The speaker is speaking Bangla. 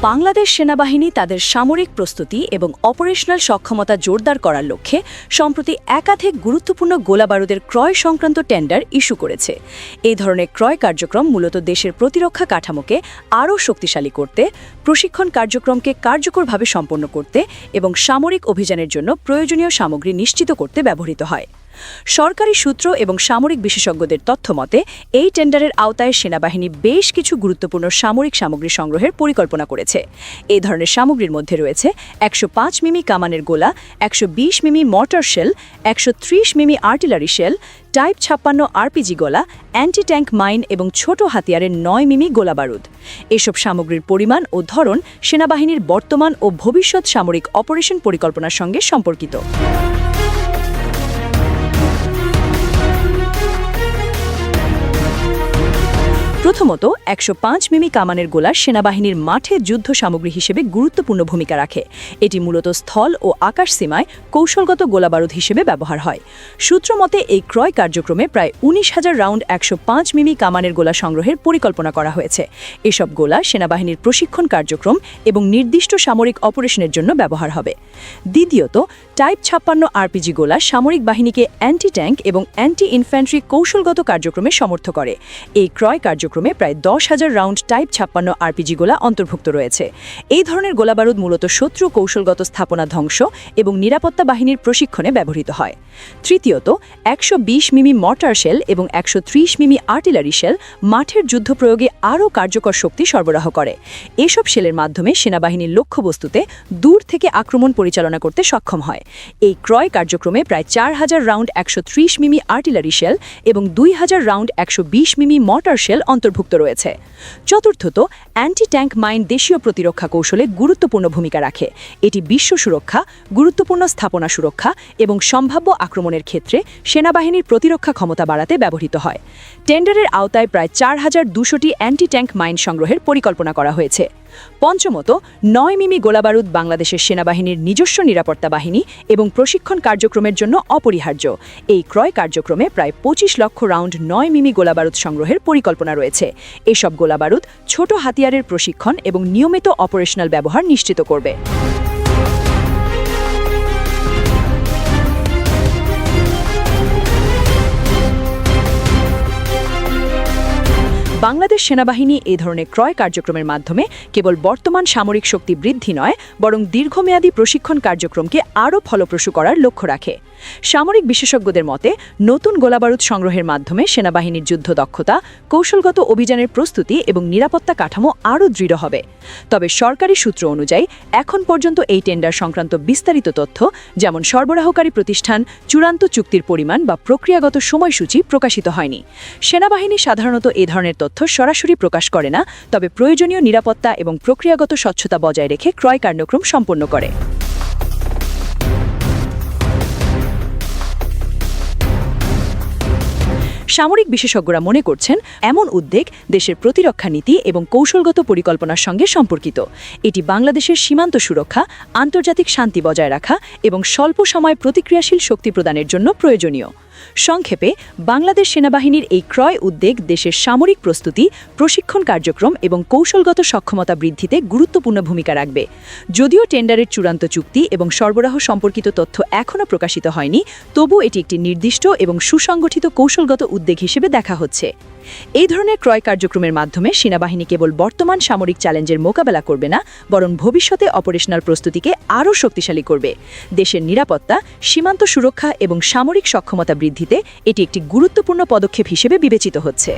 বাংলাদেশ সেনাবাহিনী তাদের সামরিক প্রস্তুতি এবং অপারেশনাল সক্ষমতা জোরদার করার লক্ষ্যে সম্প্রতি একাধিক গুরুত্বপূর্ণ গোলাবারুদের ক্রয় সংক্রান্ত টেন্ডার ইস্যু করেছে। এই ধরনের ক্রয় কার্যক্রম মূলত দেশের প্রতিরক্ষা কাঠামোকে আরও শক্তিশালী করতে, প্রশিক্ষণ কার্যক্রমকে কার্যকরভাবে সম্পন্ন করতে এবং সামরিক অভিযানের জন্য প্রয়োজনীয় সামগ্রী নিশ্চিত করতে ব্যবহৃত হয়। সরকারি সূত্র এবং সামরিক বিশেষজ্ঞদের তথ্যমতে এই টেন্ডারের আওতায় সেনাবাহিনী বেশ কিছু গুরুত্বপূর্ণ সামরিক সামগ্রী সংগ্রহের পরিকল্পনা করেছে। এই ধরনের সামগ্রীর মধ্যে রয়েছে ১০৫ মিমি কামানের গোলা, ১২০ মিমি মর্টার শেল, ১৩০ মিমি আর্টিলারি শেল, টাইপ ৫৬ আরপিজি গোলা, অ্যান্টি ট্যাঙ্ক মাইন এবং ছোট হাতিয়ারের ৯ মিমি গোলাবারুদ। এসব সামগ্রীর পরিমাণ ও ধরন সেনাবাহিনীর বর্তমান ও ভবিষ্যৎ সামরিক অপারেশন পরিকল্পনার সঙ্গে সম্পর্কিত। প্রথমত, ১০৫ মিমি কামানের গোলা সেনাবাহিনীর মাঠে যুদ্ধ সামগ্রী হিসেবে গুরুত্বপূর্ণ ভূমিকা রাখে। এটি মূলত স্থল ও আকাশ সীমায় কৌশলগত গোলাবারুদ হিসেবে ব্যবহার হয়। সূত্রমতে এই ক্রয় কার্যক্রমে প্রায় ১৯,০০০ রাউন্ড ১০৫ মিমি কামানের গোলা সংগ্রহের পরিকল্পনা করা হয়েছে। এসব গোলা সেনাবাহিনীর প্রশিক্ষণ কার্যক্রম এবং নির্দিষ্ট সামরিক অপারেশনের জন্য ব্যবহার হবে। দ্বিতীয়ত, টাইপ ৫৬ আরপিজি গোলা সামরিক বাহিনীকে অ্যান্টি ট্যাঙ্ক এবং অ্যান্টি ইনফ্যান্ট্রি কৌশলগত কার্যক্রমে সমর্থ করে। এই ক্রয় কার্যক্রমে প্রায় ১০,০০০ রাউন্ড টাইপ ৫৬ আরপিজি গোলা অন্তর্ভুক্ত রয়েছে। এই ধরনের গোলাবারুদ মূলত শত্রু কৌশলগত স্থাপনা ধ্বংস এবং নিরাপত্তা বাহিনীর প্রশিক্ষণে ব্যবহৃত হয়। তৃতীয়ত, ১২০ মিমি মর্টার শেল এবং ১৩০ মিমি আর্টিলারি শেল মাঠের যুদ্ধ প্রয়োগে আরও কার্যকর শক্তি সরবরাহ করে। এসব শেলের মাধ্যমে সেনাবাহিনীর লক্ষ্যবস্তুতে দূর থেকে আক্রমণ পরিচালনা করতে সক্ষম হয়। এই ক্রয় কার্যক্রমে প্রায় ৪,০০০ রাউন্ড ১৩০ মিমি আর্টিলারি শেল এবং ২,০০০ রাউন্ড ১২০ মিমি মর্টার শেল অন্তর্ভুক্ত রয়েছে। চতুর্থত, অ্যান্টি ট্যাঙ্ক মাইন দেশীয় প্রতিরক্ষা কৌশলে গুরুত্বপূর্ণ ভূমিকা রাখে। এটি বিশ্ব সুরক্ষা, গুরুত্বপূর্ণ স্থাপনা সুরক্ষা এবং সম্ভাব্য আক্রমণের ক্ষেত্রে সেনাবাহিনীর প্রতিরক্ষা ক্ষমতা বাড়াতে ব্যবহৃত হয়। টেন্ডারের আওতায় প্রায় ৪,২০০টি অ্যান্টি ট্যাঙ্ক মাইন সংগ্রহের পরিকল্পনা করা হয়েছে। পঞ্চমত, ৯ মিমি গোলাবারুদ বাংলাদেশের সেনাবাহিনীর নিজস্ব নিরাপত্তা বাহিনী এবং প্রশিক্ষণ কার্যক্রমের জন্য অপরিহার্য। এই ক্রয় কার্যক্রমে প্রায় ২৫ লক্ষ রাউন্ড ৯ মিমি গোলাবারুদ সংগ্রহের পরিকল্পনা রয়েছে। এসব গোলাবারুদ ছোট হাতিয়ারের প্রশিক্ষণ এবং নিয়মিত অপারেশনাল ব্যবহার নিশ্চিত করবে। বাংলাদেশ সেনাবাহিনী এই ধরনের ক্রয় কার্যক্রমের মাধ্যমে কেবল বর্তমান সামরিক শক্তি বৃদ্ধি নয়, বরং দীর্ঘমেয়াদী প্রশিক্ষণ কার্যক্রমকে আরও ফলপ্রসূ করার লক্ষ্য রাখে। সামরিক বিশেষজ্ঞদের মতে, নতুন গোলাবারুদ সংগ্রহের মাধ্যমে সেনাবাহিনীর যুদ্ধ দক্ষতা, কৌশলগত অভিযানের প্রস্তুতি এবং নিরাপত্তা কাঠামো আরও দৃঢ় হবে। তবে সরকারি সূত্র অনুযায়ী এখন পর্যন্ত এই টেন্ডার সংক্রান্ত বিস্তারিত তথ্য, যেমন সরবরাহকারী প্রতিষ্ঠান, চূড়ান্ত চুক্তির পরিমাণ বা প্রক্রিয়াগত সময়সূচি প্রকাশিত হয়নি। সেনাবাহিনী সাধারণত এ ধরনের তথ্য সরাসরি প্রকাশ করে না, তবে প্রয়োজনীয় নিরাপত্তা এবং প্রক্রিয়াগত স্বচ্ছতা বজায় রেখে ক্রয় কার্যক্রম সম্পন্ন করে। সামরিক বিশেষজ্ঞরা মনে করছেন, এমন উদ্যোগ দেশের প্রতিরক্ষা নীতি এবং কৌশলগত পরিকল্পনার সঙ্গে সম্পর্কিত। এটি বাংলাদেশের সীমান্ত সুরক্ষা, আন্তর্জাতিক শান্তি বজায় রাখা এবং স্বল্প সময় প্রতিক্রিয়াশীল শক্তি প্রদানের জন্য প্রয়োজনীয়। সংক্ষেপে, বাংলাদেশ সেনাবাহিনীর এই ক্রয় উদ্যোগ দেশের সামরিক প্রস্তুতি, প্রশিক্ষণ কার্যক্রম এবং কৌশলগত সক্ষমতা বৃদ্ধিতে গুরুত্বপূর্ণ ভূমিকা রাখবে। যদিও টেন্ডারের চূড়ান্ত চুক্তি এবং সরবরাহ সম্পর্কিত তথ্য এখনও প্রকাশিত হয়নি, তবু এটি একটি নির্দিষ্ট এবং সুসংগঠিত কৌশলগত উদ্যোগ হিসেবে দেখা হচ্ছে। এই ধরনের ক্রয় কার্যক্রমের মাধ্যমে সেনাবাহিনী কেবল বর্তমান সামরিক চ্যালেঞ্জের মোকাবেলা করবে না, বরং ভবিষ্যতে অপারেশনাল প্রস্তুতিকে আরও শক্তিশালী করবে। দেশের নিরাপত্তা, সীমান্ত সুরক্ষা এবং সামরিক সক্ষমতা বৃদ্ধিতে এটি একটি গুরুত্বপূর্ণ পদক্ষেপ হিসেবে বিবেচিত হচ্ছে।